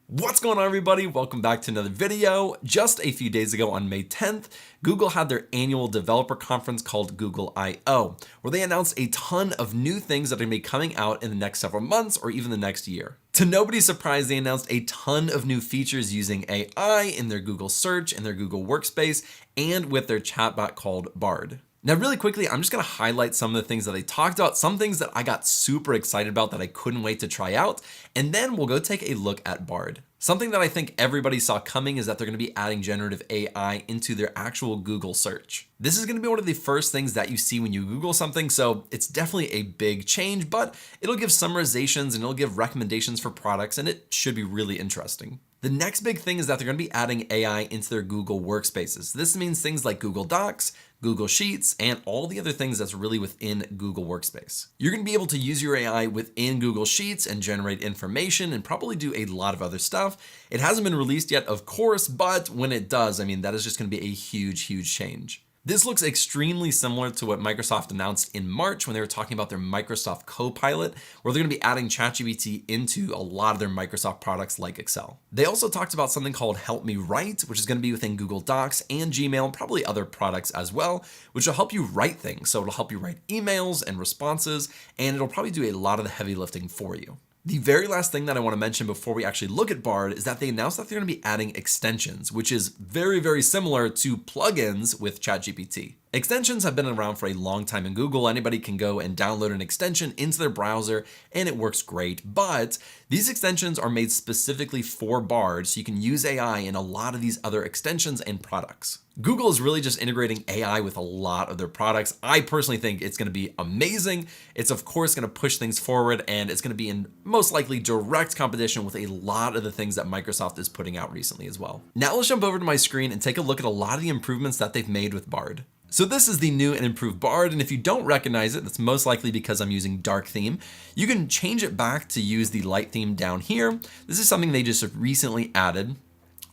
What's going on, everybody? Welcome back to another video. Just a few days ago on May 10th, Google had their annual developer conference called Google I/O, where they announced a ton of new things that are going to be coming out in the next several months or even the next year. To nobody's surprise, they announced a ton of new features using AI in their Google search, in their Google workspace, and with their chatbot called Bard. Now, really quickly, I'm just going to highlight some of the things that they talked about, some things that I got super excited about that I couldn't wait to try out, and then we'll go take a look at Bard. Something that I think everybody saw coming is that they're going to be adding generative AI into their actual Google search. This is going to be one of the first things that you see when you Google something, so it's definitely a big change, but it'll give summarizations and it'll give recommendations for products, and it should be really interesting. The next big thing is that they're going to be adding AI into their Google workspaces. This means things like Google Docs, Google Sheets, and all the other things that's really within Google Workspace. You're going to be able to use your AI within Google Sheets and generate information and probably do a lot of other stuff. It hasn't been released yet, of course, but when it does, that is just going to be a huge change. This looks extremely similar to what Microsoft announced in March when they were talking about their Microsoft Copilot, where they're going to be adding ChatGPT into a lot of their Microsoft products like Excel. They also talked about something called Help Me Write, which is going to be within Google Docs and Gmail and probably other products as well, which will help you write things. So it'll help you write emails and responses, and it'll probably do a lot of the heavy lifting for you. The very last thing that I want to mention before we actually look at Bard is that they announced that they're going to be adding extensions, which is very similar to plugins with ChatGPT. Extensions have been around for a long time in Google. Anybody can go and download an extension into their browser and it works great, but these extensions are made specifically for Bard, so you can use AI in a lot of these other extensions and products. Google is really just integrating AI with a lot of their products. I personally think it's going to be amazing. It's of course going to push things forward, and it's going to be in most likely direct competition with a lot of the things that Microsoft is putting out recently as well. Now let's jump over to my screen and take a look at a lot of the improvements that they've made with Bard. So this is the new and improved Bard, and if you don't recognize it, that's most likely because I'm using dark theme. You can change it back to use the light theme down here. This is something they just recently added.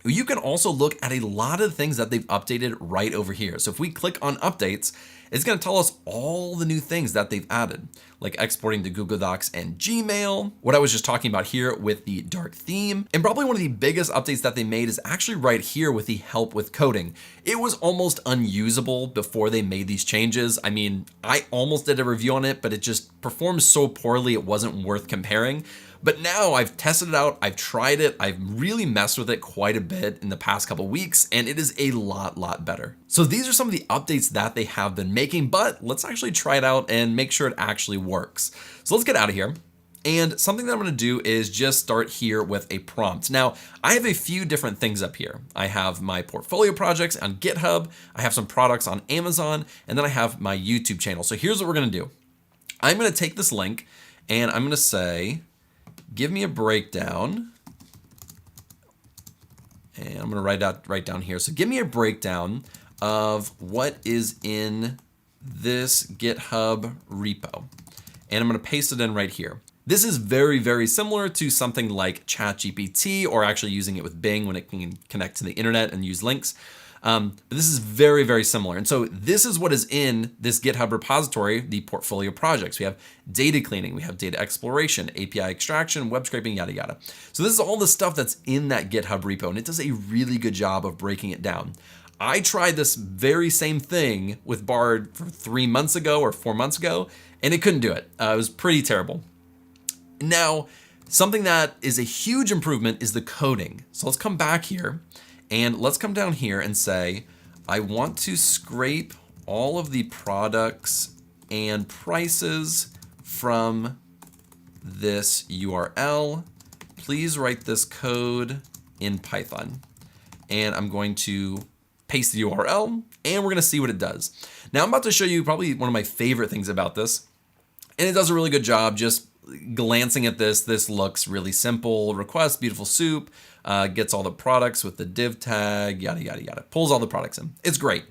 You can also look at a lot of things that they've updated right over here. So if we click on updates, it's going to tell us all the new things that they've added, like exporting to Google Docs and Gmail, what I was just talking about here with the dark theme. And probably one of the biggest updates that they made is actually right here with the help with coding. It was almost unusable before they made these changes. I almost did a review on it, but it just performed so poorly it wasn't worth comparing. But now I've tested it out, I've tried it, I've really messed with it quite a bit in the past couple weeks, and it is a lot better. So these are some of the updates that they have been making, but let's actually try it out and make sure it actually works. So let's get out of here. And something that I'm going to do is just start here with a prompt. Now, I have a few different things up here. I have my portfolio projects on GitHub, I have some products on Amazon, and then I have my YouTube channel. So here's what we're going to do. I'm going to take this link and I'm going to say, give me a breakdown, and I'm going to write down here. So give me a breakdown of what is in this GitHub repo, and I'm going to paste it in right here. This is very similar to something like ChatGPT, or actually using it with Bing when it can connect to the internet and use links. But this is very similar. And so this is what is in this GitHub repository, the portfolio projects. We have data cleaning, we have data exploration, API extraction, web scraping, yada. So this is all the stuff that's in that GitHub repo, and it does a really good job of breaking it down. I tried this very same thing with Bard for 3 months ago or 4 months ago, and it couldn't do it. It was pretty terrible. Now, something that is a huge improvement is the coding. So let's come back here. And let's come down here and say, I want to scrape all of the products and prices from this URL. Please write this code in Python. And I'm going to paste the URL, and we're going to see what it does. Now I'm about to show you probably one of my favorite things about this. And it does a really good job. Just glancing at this looks really simple. Request beautiful soup, gets all the products with the div tag, yada, pulls all the products in. It's great.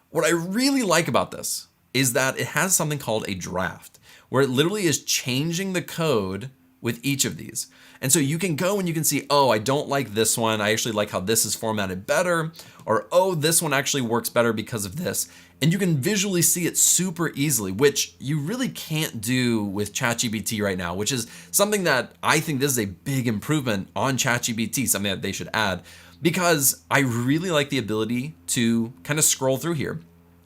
What I really like about this is that it has something called a draft, where it literally is changing the code with each of these. And so you can go and you can see, oh, I don't like this one. I actually like how this is formatted better. Or, oh, this one actually works better because of this. And you can visually see it super easily, which you really can't do with ChatGPT right now, which is something that I think this is a big improvement on ChatGPT, something that they should add, because I really like the ability to kind of scroll through here.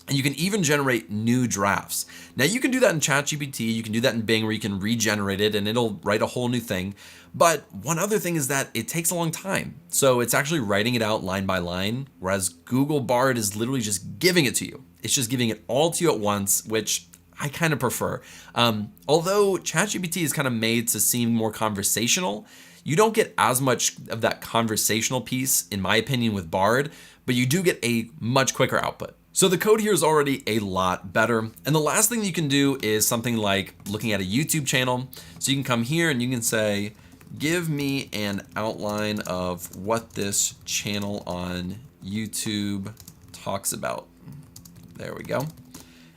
And you can even generate new drafts. Now you can do that in ChatGPT, you can do that in Bing where you can regenerate it and it'll write a whole new thing. But one other thing is that it takes a long time. So it's actually writing it out line by line, whereas Google Bard is literally just giving it to you. It's just giving it all to you at once, which I kind of prefer. Although ChatGPT is kind of made to seem more conversational, you don't get as much of that conversational piece, in my opinion, with Bard, but you do get a much quicker output. So the code here is already a lot better. And the last thing you can do is something like looking at a YouTube channel. So you can come here and you can say, give me an outline of what this channel on YouTube talks about. There we go.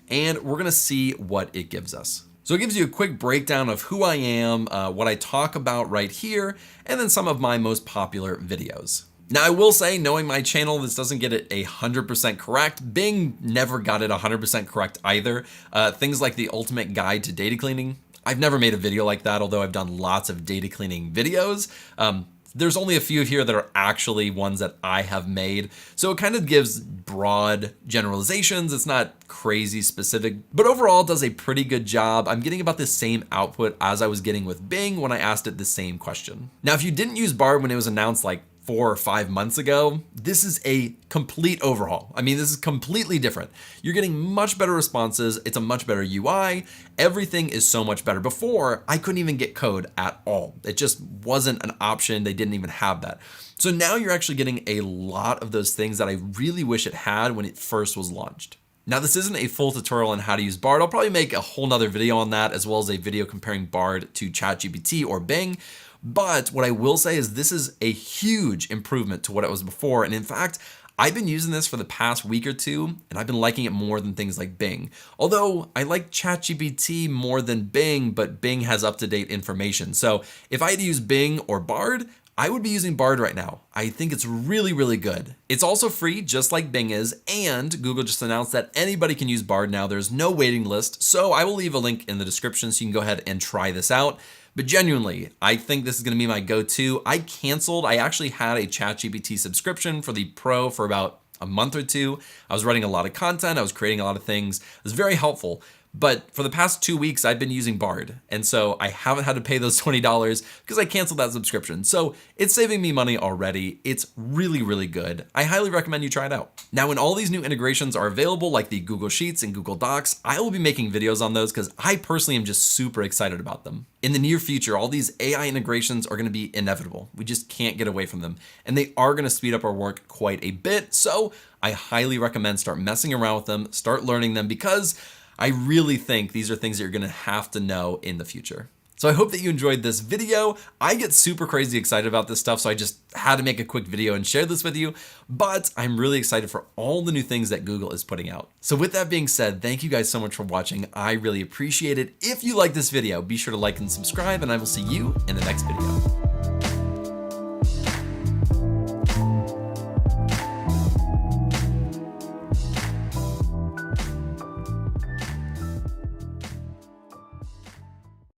And we're gonna see what it gives us. So it gives you a quick breakdown of who I am, what I talk about right here, and then some of my most popular videos. Now I will say, knowing my channel, this doesn't get it 100% correct. Bing never got it 100% correct either. Things like the ultimate guide to data cleaning, I've never made a video like that, although I've done lots of data cleaning videos. There's only a few here that are actually ones that I have made. So it kind of gives broad generalizations. It's not crazy specific, but overall it does a pretty good job. I'm getting about the same output as I was getting with Bing when I asked it the same question. Now, if you didn't use Bard when it was announced like 4 or 5 months ago, this is a complete overhaul. I mean, this is completely different. You're getting much better responses. It's a much better UI. Everything is so much better. Before, I couldn't even get code at all. It just wasn't an option. They didn't even have that. So now you're actually getting a lot of those things that I really wish it had when it first was launched. Now, this isn't a full tutorial on how to use Bard. I'll probably make a whole nother video on that, as well as a video comparing Bard to ChatGPT or Bing. But what I will say is this is a huge improvement to what it was before. And in fact, I've been using this for the past week or two, and I've been liking it more than things like Bing. Although I like ChatGPT more than Bing, but Bing has up-to-date information. So if I had to use Bing or Bard, I would be using Bard right now. I think it's really, really good. It's also free, just like Bing is, and Google just announced that anybody can use Bard now. There's no waiting list, so I will leave a link in the description so you can go ahead and try this out. But genuinely, I think this is gonna be my go-to. I actually had a ChatGPT subscription for the Pro for about a month or two. I was writing a lot of content, I was creating a lot of things. It was very helpful. But for the past 2 weeks, I've been using Bard. And so I haven't had to pay those $20 because I canceled that subscription. So it's saving me money already. It's really, really good. I highly recommend you try it out. Now, when all these new integrations are available, like the Google Sheets and Google Docs, I will be making videos on those because I personally am just super excited about them. In the near future, all these AI integrations are going to be inevitable. We just can't get away from them. And they are going to speed up our work quite a bit. So I highly recommend start messing around with them, start learning them, because I really think these are things that you're gonna have to know in the future. So I hope that you enjoyed this video. I get super crazy excited about this stuff, so I just had to make a quick video and share this with you, but I'm really excited for all the new things that Google is putting out. So with that being said, thank you guys so much for watching. I really appreciate it. If you like this video, be sure to like and subscribe, and I will see you in the next video.